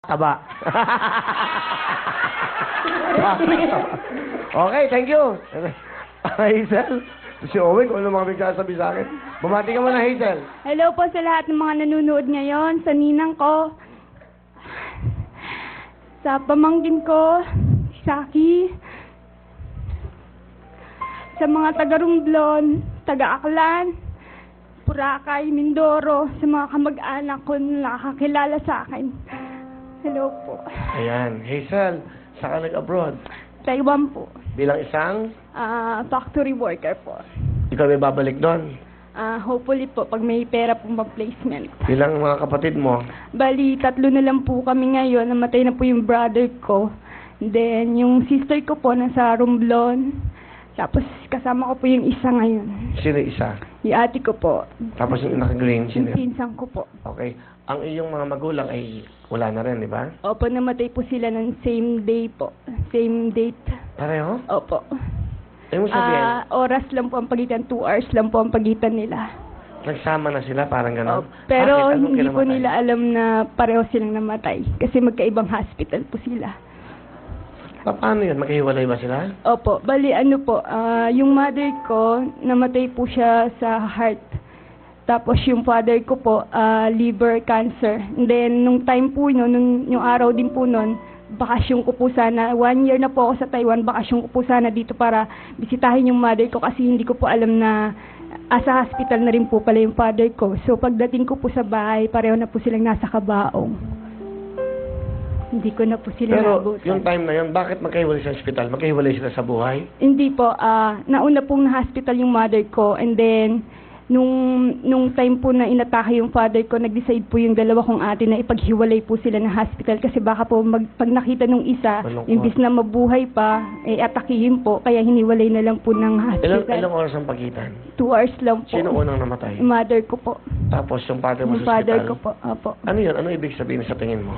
Aba. Okay, thank you. Hazel, si Owen, kung ano mga bigsasabi sa akin. Bumati ka muna, Hazel. Hello po sa lahat ng mga nanonood ngayon, sa ninang ko, sa pamangkin ko, Saki, sa mga taga-Romblon, taga-Aklan, Boracay, Mindoro, sa mga kamag-anak ko na nakakilala sa akin. Hello po. Ayan, Hazel, saan ka nag-abroad? Taiwan po. Bilang isang, Factory worker po. ikaw may babalik doon. Hopefully po, pag may pera po mag-placement. Bilang mga kapatid mo. Bali, 3 na lang po kami ngayon. Namatay na po yung brother ko. Then, yung sister ko po nasa Romblon. Tapos, kasama ko po yung isa ngayon. Sino isa? Yung ate ko po. Tapos yung naka-green, Yung sino? pinsang ko po. Okay. Ang iyong mga magulang ay wala na rin, di ba? Opo, namatay po sila ng same day po. Same date. Pareho? Opo. Ayaw mo sabihin, Oras lang po ang pagitan. 2 hours lang po ang pagitan nila. nagsama na sila, parang gano'n? Pero Bakit? Anong hindi po kinamatay? nila alam na pareho silang namatay. Kasi magkaibang hospital po sila. Paano yun? Maghihiwalay ba sila? Opo, bali ano po, yung mother ko, namatay po siya sa heart. Tapos yung father ko po, liver cancer. And then, nung time po yun, yung araw din po nun, bakasyon ko po sana, 1 year na po ako sa Taiwan, bakasyon ko po sana dito para bisitahin yung mother ko kasi hindi ko po alam na sa hospital na rin po pala yung father ko. So, pagdating ko po sa bahay, pareho na po silang nasa kabaong. Hindi ko na po sila Pero naabutan. yung time na yun, bakit magkahiwalay sa ospital? Magkahiwalay sila sa buhay? Hindi po, nauna pong na-hospital yung mother ko and then nung time po na inatake yung father ko, nag-decide po yung dalawa kong ate na ipaghiwalay po sila ng hospital kasi baka po pag nakita nung isa, Malungkot. imbis na mabuhay pa, atakihin po, kaya hiniwalay na lang po ng hospital. Ilang oras ang pagitan? 2 hours lang po. Sino unang namatay? Yung mother ko po. Tapos yung father mo Yung sa father ospital? ko po, opo. Ano yun? Ano ibig sabihin sa tingin mo?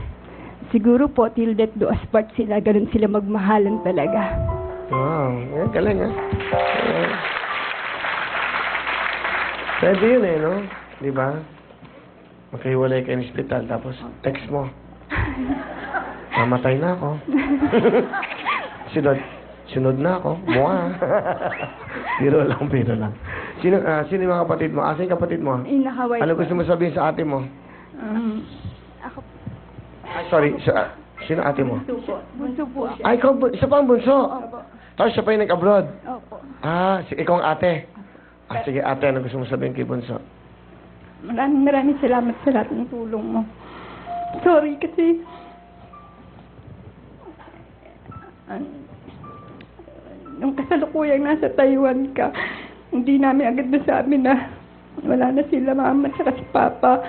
Siguro po, till death do us part sila, ganun sila magmahalan talaga. Wow, yan, galing ha. Ayan. Pwede yun eh, no? Di ba? Magkahiwalay kayo ng ospital, tapos text mo. Namatay na ako. Sunod na ako. Mukha. Biro lang. Sino yung mga kapatid mo? Asa yung kapatid mo? Inakaway Ano po. gusto mo sabihin sa ate mo? Ako Ay, sorry. Sino ate mo? bunso po. Bunso po siya. Ay, ikaw, isa pa ang bunso. Opo. Tapos siya pa yung nag-abroad. Opo. Ikaw ang ate. Sige ate, ano gusto mo sabihin kay bunso? Maraming salamat sa lahat ng tulong mo. Sorry kasi nung kasalukuyang nasa Taiwan ka, hindi namin agad nasabi na wala na sila mama at si papa.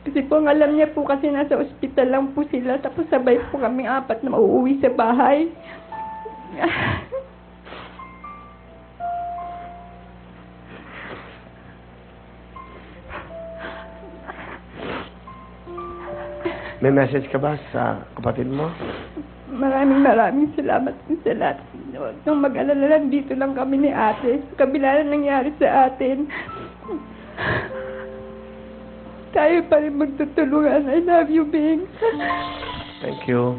Kasi po ang alam niya po kasi nasa ospital lang po sila tapos sabay po kami 4 na mauuwi sa bahay. May message ka ba sa kapatid mo? Maraming salamat sa lahat. Nung mag-alala lang, dito lang kami ni ate. Kabila na nangyari sa atin. Tayo pa rin magtutulungan. I love you, Bing. Thank you.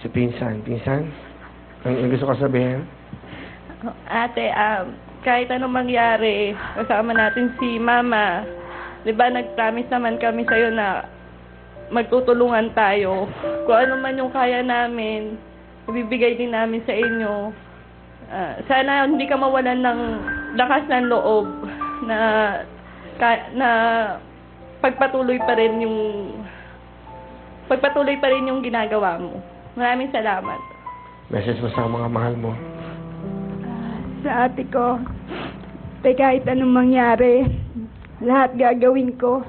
Si Pinsan. Pinsan? Ang gusto ko sabihin? Ate, kahit anong mangyari, kasama natin si Mama. Di ba nag-promise naman kami sa'yo na magtutulungan tayo. Kung ano man yung kaya namin, ibibigay din namin sa inyo. Sana hindi ka mawalan ng lakas ng loob na pagpatuloy pa rin yung ginagawa mo. Maraming salamat. Message mo sa mga mahal mo. Sa ate ko, kahit anong mangyari, lahat gagawin ko.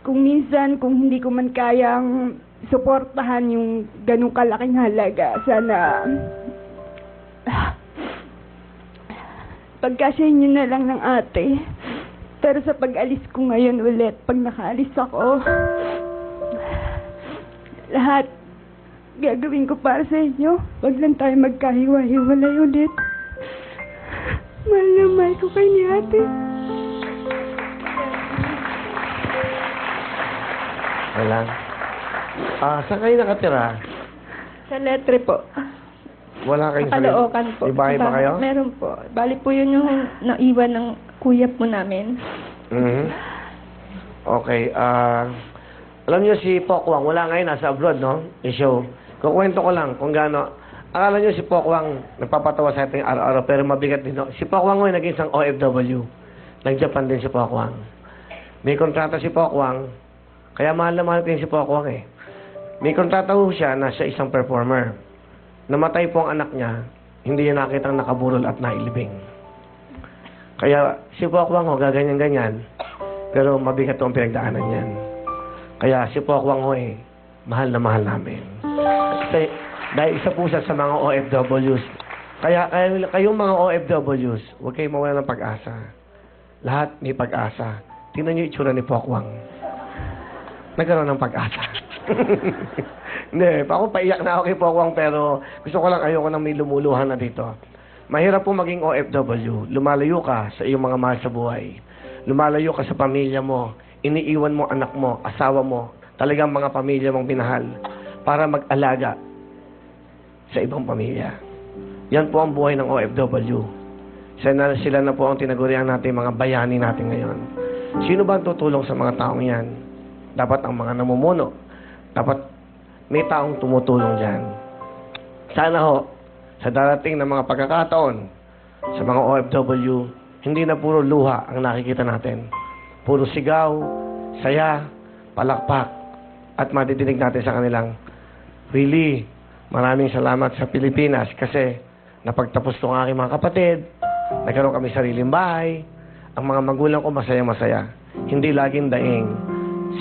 Kung minsan, kung hindi ko man kayang suportahan yung ganung kalaking halaga, sana pagkasyahin nyo na lang ng ate. Pero sa pag-alis ko ngayon ulit, pag nakaalis ako, lahat gagawin ko para sa inyo. Huwag lang tayo magkahiwa-hiwalay ulit. Mahal na mahal ko kay ni ate. Okay lang. Saan kayo nakatira? Sa letre po. Wala kayong Sa Caloocan po. May bahay ba kayo? Meron po. Bali po yun yung naiwan ng kuya po namin. Mhm. Okay. Alam niyo si Pokwang, wala ngayon, nasa abroad, no? I-show. Kukwento ko lang kung gaano. Akala niyo si Pokwang, nagpapatawa sa ating araw-araw, pero mabigat din, no? Si Pokwang ngayon naging isang OFW. Nag-Japan din si Pokwang. May kontrata si Pokwang, kaya mahal na mahal ko yun si Pokwang, eh. May kontrata ho siya na siya isang performer. Namatay po ang anak niya, hindi niya nakitang nakaburol at nailibing. Kaya si Pokwang ho, gaganyan-ganyan, pero mabigat ho ang pinagdaanan niyan. Kaya si Pokwang ho, mahal na mahal namin. Kasi dahil isa po siya sa mga OFWs. Kaya kayong mga OFWs, huwag kayong mawala ng pag-asa. Lahat may pag-asa. Tingnan niyo yung itsura ni Pokwang. Nagkaroon ng pag-asa. Hindi, ako paiyak na ako kay Pokwang, pero gusto ko lang, ayoko nang may lumuluhan na dito. Mahirap po maging OFW. Lumalayo ka sa iyong mga mahal sa buhay. Lumalayo ka sa pamilya mo. Iniiwan mo anak mo, asawa mo, talagang mga pamilya mong binahal para mag-alaga sa ibang pamilya. Yan po ang buhay ng OFW. Sila na po ang tinagurian natin, mga bayani natin ngayon. Sino ba ang tutulong sa mga taong yan? Dapat ang mga namumuno. Dapat may taong tumutulong dyan. Sana ho, sa darating na mga pagkakataon, sa mga OFW, hindi na puro luha ang nakikita natin. Puro sigaw, saya, palakpak, at madidinig natin sa kanilang, really, maraming salamat sa Pilipinas kasi napagtapos itong aking mga kapatid, nagkaroon kami sariling bahay, ang mga magulang ko masaya-masaya. Hindi laging daing.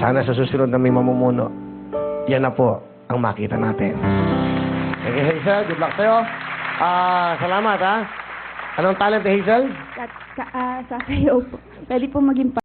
Sana sa susunod na may mamumuno, yan na po ang makita natin. Thank you, Hazel. Good luck sa'yo. Salamat, ha? Anong talent ni Hazel? Sa sayo po. Pwede po maging